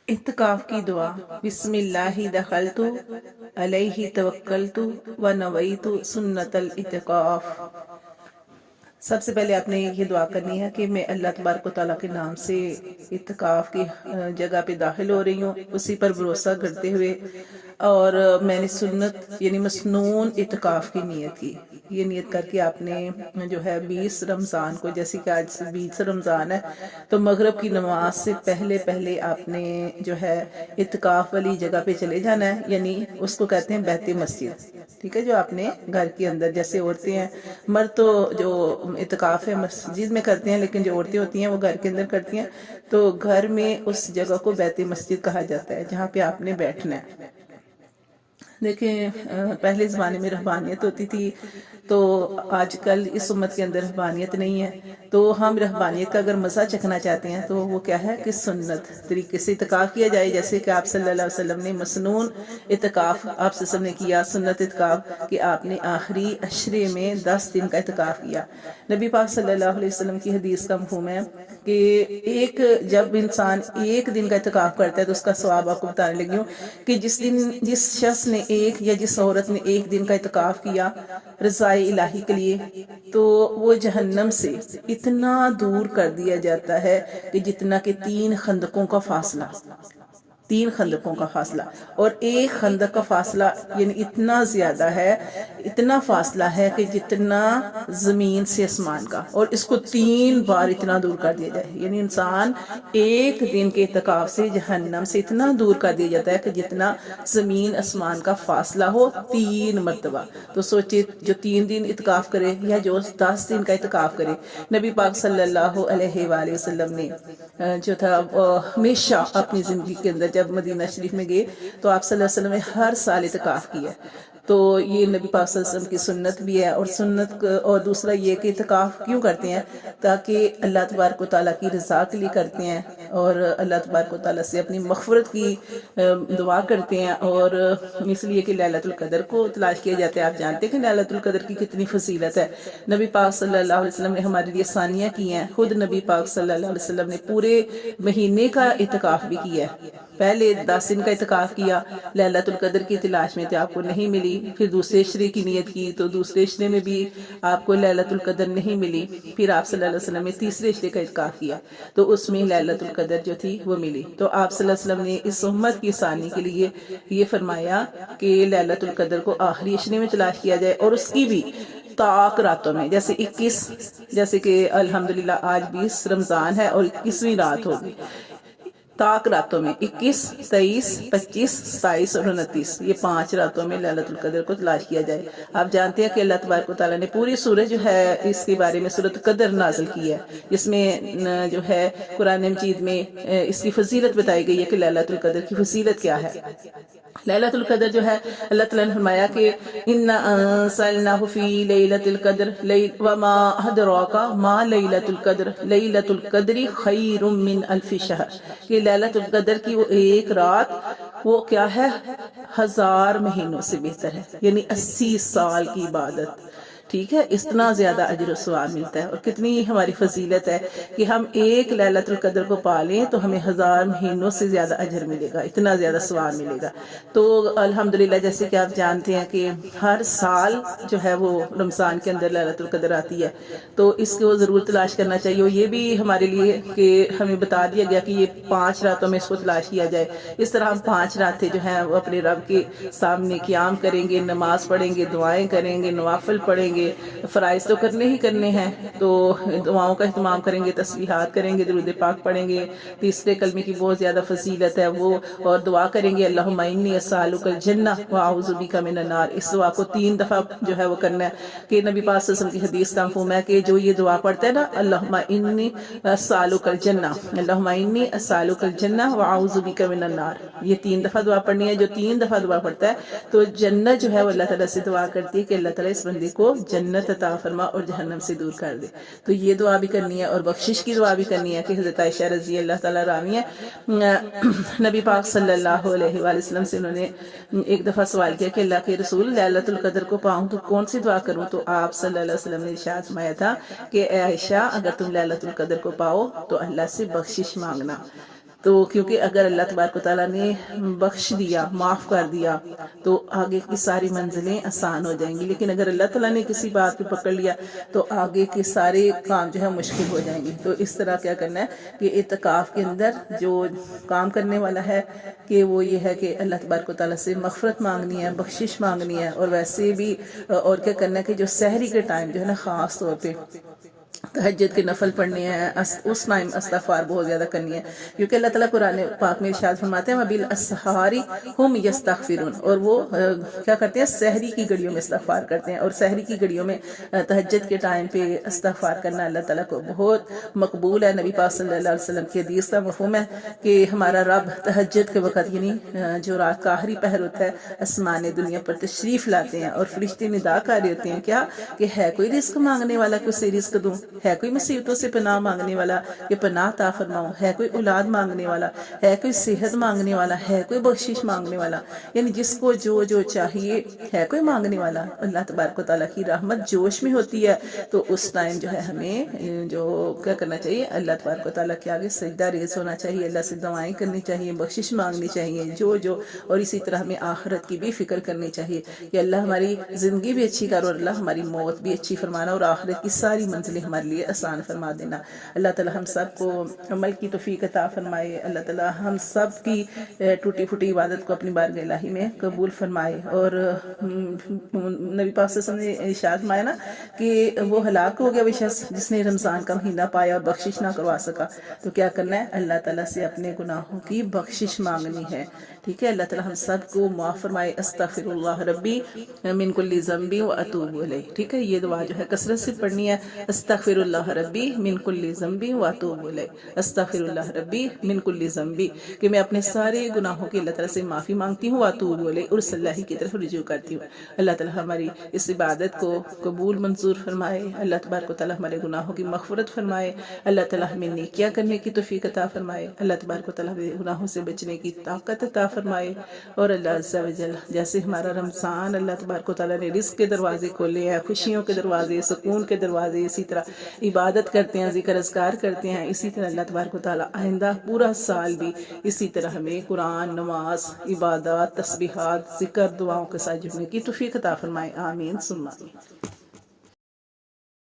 اعتکاف کی دعا۔ بسم اللہ دخلت علیہ توکلت ونویت سنت الاعتکاف۔ سب سے پہلے آپ نے یہ دعا کرنی ہے کہ میں اللہ تبارک و تعالیٰ کے نام سے اعتکاف کی جگہ پہ داخل ہو رہی ہوں، اسی پر بھروسہ کرتے ہوئے، اور میں نے سنت یعنی مسنون اعتکاف کی نیت کی۔ یہ نیت کر کے آپ نے جو ہے 20 رمضان کو، جیسے کہ آج 20 رمضان ہے، تو مغرب کی نماز سے پہلے پہلے آپ نے جو ہے اعتکاف والی جگہ پہ چلے جانا ہے، یعنی اس کو کہتے ہیں بیت مسجد، ٹھیک ہے، جو آپ نے گھر کے اندر، جیسے عورتیں ہیں، مرد تو جو اعتکاف ہے مسجد میں کرتے ہیں، لیکن جو عورتیں ہوتی ہیں وہ گھر کے اندر کرتی ہیں، تو گھر میں اس جگہ کو بیت مسجد کہا جاتا ہے جہاں پہ آپ نے بیٹھنا ہے۔ دیکھیں پہلے زمانے میں رہبانیت ہوتی تھی، تو آج کل اس امت کے اندر رہبانیت نہیں ہے، تو ہم رہبانیت کا اگر مزہ چکھنا چاہتے ہیں تو وہ کیا ہے کہ سنت طریقے سے اعتکاف کیا جائے، جیسے کہ آپ صلی اللہ علیہ وسلم نے مسنون اعتکاف آپ سے نے کیا، سنت اعتکاف کہ آپ نے آخری عشرے میں 10 دن کا اعتکاف کیا۔ نبی پاک صلی اللہ علیہ وسلم کی حدیث کا مفہوم ہے کہ جب انسان ایک دن کا اعتکاف کرتا ہے تو اس کا ثواب آپ کو بتانے لگی ہوں کہ جس شخص نے یا جس عورت نے ایک دن کا اعتکاف کیا رضائے الہی کے لیے، تو وہ جہنم سے اتنا دور کر دیا جاتا ہے کہ جتنا کہ 3 خندقوں کا فاصلہ، 3 خندقوں کا فاصلہ، اور ایک خندق کا فاصلہ یعنی اتنا زیادہ ہے، اتنا فاصلہ ہے کہ جتنا زمین سے آسمان کا، اور اس کو 3 بار اتنا دور کر دیا جائے، یعنی انسان ایک دن کے اعتکاف سے جہنم سے اتنا دور کر دیا جاتا ہے کہ جتنا زمین آسمان کا فاصلہ ہو 3 مرتبہ۔ تو سوچے جو 3 دن اعتکاف کرے یا جو 10 دن کا اعتکاف کرے، نبی پاک صلی اللہ علیہ وآلہ وسلم نے جو تھا ہمیشہ اپنی زندگی کے اندر، جب مدینہ شریف میں گئے تو آپ صلی اللہ علیہ وسلم نے ہر سال اعتکاف کیا، تو یہ نبی پاک صلی اللہ علیہ وسلم کی سنت بھی ہے، اور سنت اور دوسرا یہ کہ اعتکاف کیوں کرتے ہیں؟ تاکہ اللہ تبارک و تعالیٰ کی رضا کے لیے کرتے ہیں، اور اللہ تبارک و تعالیٰ سے اپنی مغفرت کی دعا کرتے ہیں، اور اس لیے کہ لیلۃ القدر کو تلاش کیا جاتا ہے۔ آپ جانتے ہیں کہ لیلۃ القدر کی کتنی فضیلت ہے۔ نبی پاک صلی اللہ علیہ وسلم نے ہمارے لیے ثانیہ کی ہیں، خود نبی پاک صلی اللہ علیہ وسلم نے پورے مہینے کا اعتکاف بھی کیا ہے۔ پہلے 10 دن کا اعتکاف کیا، لیلۃ القدر کی تلاش میں تھے، آپ کو نہیں ملی، پھر دوسرے عشرے کی نیت کی تو دوسرے عشرے میں بھی آپ کو لیلۃ القدر نہیں ملی، پھر آپ صلی اللہ علیہ وسلم نے تیسرے عشرے کا اعتکاف کیا تو اس میں لیلۃ القدر جو تھی وہ ملی۔ تو آپ صلی اللہ علیہ وسلم نے اس امت کی ثانی کے لیے یہ فرمایا کہ لیلۃ القدر کو آخری عشرے میں تلاش کیا جائے، اور اس کی بھی طاق راتوں میں، جیسے 21، جیسے کہ الحمدللہ آج 20 رمضان ہے اور 21ویں رات ہوگی، طاق راتوں میں 21، 23، 25، 27 اور 29، یہ 5 راتوں میں لیلۃ القدر کو تلاش کیا جائے۔ آپ جانتے ہیں کہ اللہ تبارک و تعالیٰ نے پوری سورہ جو ہے اس کے بارے میں سورۃ قدر نازل کی ہے، جس میں جو ہے قرآن مجید میں اس کی فضیلت بتائی گئی ہے کہ لیلۃ القدر کی فضیلت کیا ہے۔ لیلۃ القدر جو ہے اللہ تعالیٰ نے فرمایا کہ اِنَّا أَنزَلْنَاهُ فِي لَيْلَةِ الْقَدْرِ وَمَا أَدْرَاكَ مَا لَيْلَةُ الْقَدْرِ لَيْلَةُ الْقَدْرِ خَيْرٌ مِّنْ أَلْفِ شَهْرٍ، کہ لیلۃ القدر کی وہ ایک رات وہ کیا ہے، 1000 مہینوں سے بہتر ہے، یعنی 80 سال کی عبادت، ٹھیک ہے، اتنا زیادہ اجر و ثواب ملتا ہے، اور کتنی ہماری فضیلت ہے کہ ہم ایک لیلۃ القدر کو پالیں تو ہمیں 1000 مہینوں سے زیادہ اجر ملے گا، اتنا زیادہ ثواب ملے گا۔ تو الحمدللہ جیسے کہ آپ جانتے ہیں کہ ہر سال جو ہے وہ رمضان کے اندر لیلۃ القدر آتی ہے، تو اس کو ضرور تلاش کرنا چاہیے، اور یہ بھی ہمارے لیے کہ ہمیں بتا دیا گیا کہ یہ 5 راتوں میں اس کو تلاش کیا جائے۔ اس طرح ہم 5 راتیں جو ہیں وہ اپنے رب کے سامنے قیام کریں گے، نماز پڑھیں گے، دعائیں کریں گے، نوافل پڑھیں گے، فرائض تو کرنے ہی کرنے ہیں، تو دعاؤں کا اہتمام کریں گے، تسبیحات کریں گے، درود پاک پڑھیں گے، تیسرے کلمے کی بہت زیادہ فضیلت ہے وہ، اور دعا کریں گے اللہم انی اسألک الجنہ واعوذ بک من النار۔ اس دعا کو 3 دفعہ جو ہے وہ کرنا ہے، کہ نبی پاک صلی اللہ علیہ وسلم کی حدیث کا مفہوم ہے کہ جو یہ دعا پڑھتا ہے نا، اللہم انی اسألک الجنہ، اللہم انی اسألک الجنہ واعوذ بک من النار، یہ 3 دفعہ دعا پڑھنی ہے۔ جو 3 دفعہ دعا پڑھتا ہے تو جنت جو ہے وہ اللہ تعالیٰ سے دعا کرتی ہے کہ اللہ تعالیٰ اس بندے کو جنت عطا فرما اور جہنم سے دور کر دے، تو یہ دعا بھی کرنی ہے، اور بخشش کی دعا بھی کرنی ہے کہ حضرت عائشہ رضی اللہ تعالیٰ راوی ہے، نبی پاک صلی اللہ علیہ وآلہ وسلم سے انہوں نے ایک دفعہ سوال کیا کہ اللہ کے رسول لیلۃ القدر کو پاؤں تو کون سی دعا کروں؟ تو آپ صلی اللہ علیہ وسلم نے ارشاد فرمایا تھا کہ اے عائشہ اگر تم لیلۃ القدر کو پاؤ تو اللہ سے بخشش مانگنا، تو کیونکہ اگر اللہ تبارک و تعالیٰ نے بخش دیا، معاف کر دیا، تو آگے کی ساری منزلیں آسان ہو جائیں گی، لیکن اگر اللہ تعالیٰ نے کسی بات پہ پکڑ لیا تو آگے کے سارے کام جو ہے مشکل ہو جائیں گے۔ تو اس طرح کیا کرنا ہے کہ اعتکاف کے اندر جو کام کرنے والا ہے کہ وہ یہ ہے کہ اللہ تبارک و تعالیٰ سے مغفرت مانگنی ہے، بخشش مانگنی ہے، اور ویسے بھی اور کیا کرنا ہے کہ جو سحری کے ٹائم جو ہے نا خاص طور پہ تہجد کے نفل پڑھنے ہیں، اس ٹائم استغفار بہت زیادہ کرنی ہے، کیونکہ اللہ تعالیٰ قرآن پاک میں ارشاد فرماتے ہیں وَبِالْأَسْحَارِ هُمْ يَسْتَغْفِرُونَ، اور وہ کیا کرتے ہیں، سحری کی گھڑیوں میں استغفار کرتے ہیں، اور سحری کی گھڑیوں میں تہجد کے ٹائم پہ استغفار کرنا اللہ تعالیٰ کو بہت مقبول ہے۔ نبی پاک صلی اللہ علیہ وسلم کی حدیث کا مفہوم ہے کہ ہمارا رب تہجد کے وقت یعنی جو رات کا آخری پہر ہوتا ہے آسمان دنیا پر تشریف لاتے ہیں، اور فرشتے ندا کر رہے ہوتے ہیں کیا کہ ہے کوئی رزق مانگنے والا کہ اسے رزق دوں، ہے کوئی مصیبتوں سے پناہ مانگنے والا کہ پناہ عطا فرماؤں، ہے کوئی اولاد مانگنے والا، ہے کوئی صحت مانگنے والا، ہے کوئی بخشش مانگنے والا، یعنی جس کو جو چاہیے ہے کوئی مانگنے والا۔ اللہ تبارک و تعالیٰ کی رحمت جوش میں ہوتی ہے، تو اس ٹائم جو ہے ہمیں جو کیا کرنا چاہیے، اللہ تبارک و تعالیٰ کے آگے سجدہ ریز ہونا چاہیے، اللہ سے دعائیں کرنی چاہیے، بخشش مانگنی چاہیے جو اور اسی طرح ہمیں آخرت کی بھی فکر کرنی چاہیے کہ اللہ ہماری زندگی بھی اچھی کرو، اور اللہ ہماری موت بھی اچھی فرمانا، اور آخرت کی ساری منزلیں ہمارے لیے آسان فرما دینا۔ اللہ تعالیٰ ہم سب کو عمل کی توفیق عطا فرمائے، اللہ تعالیٰ ہم سب کی ٹوٹی پھوٹی عبادت کو اپنی بارگاہ الہی میں قبول فرمائے۔ اور نبی پاک صلی اللہ علیہ وسلم نے ارشاد فرمایا نا کہ وہ ہلاک ہو گیا وہ شخص جس نے رمضان کا مہینہ پایا اور بخشش نہ کروا سکا، تو کیا کرنا ہے، اللہ تعالیٰ سے اپنے گناہوں کی بخشش مانگنی ہے، ٹھیک ہے۔ اللہ تعالیٰ ہم سب کو معاف فرمائے۔ استغفر اللہ ربی من کل ذنب واتوب الیہ، ٹھیک ہے، یہ دعا جو ہے کثرت سے پڑھنی ہے۔ استغفر اللہ ربی من کل ذنب واتوب الیہ، استغفر اللہ ربی من کل ذنب، کہ میں اپنے سارے گناہوں کی اللہ تعالیٰ سے معافی مانگتی ہوں، واتوب الیہ، اور صلی اللہ کی طرف رجوع کرتی ہوں۔ اللہ تعالیٰ ہماری اس عبادت کو قبول منظور فرمائے، اللہ تبارک و تعالیٰ ہمارے گناہوں کی مغفرت فرمائے، اللہ تعالیٰ ہمیں نیکیاں کرنے کی توفیق عطا فرمائے، اللہ تبارک و تعالیٰ ہمیں گناہوں سے بچنے کی طاقت عطا فرمائے، اور اللہ عز و جل جیسے ہمارا رمضان اللہ تبارک و تعالیٰ نے رزق کے دروازے کھولے ہیں، خوشیوں کے دروازے، سکون کے دروازے، اسی طرح عبادت کرتے ہیں، ذکر اذکار کرتے ہیں، اسی طرح اللہ تبارک و تعالیٰ آئندہ پورا سال بھی اسی طرح ہمیں قرآن، نماز، عبادات، تسبیحات، ذکر، دعاؤں کے ساتھ جڑنے کی توفیق عطا فرمائے، آمین ثم آمین۔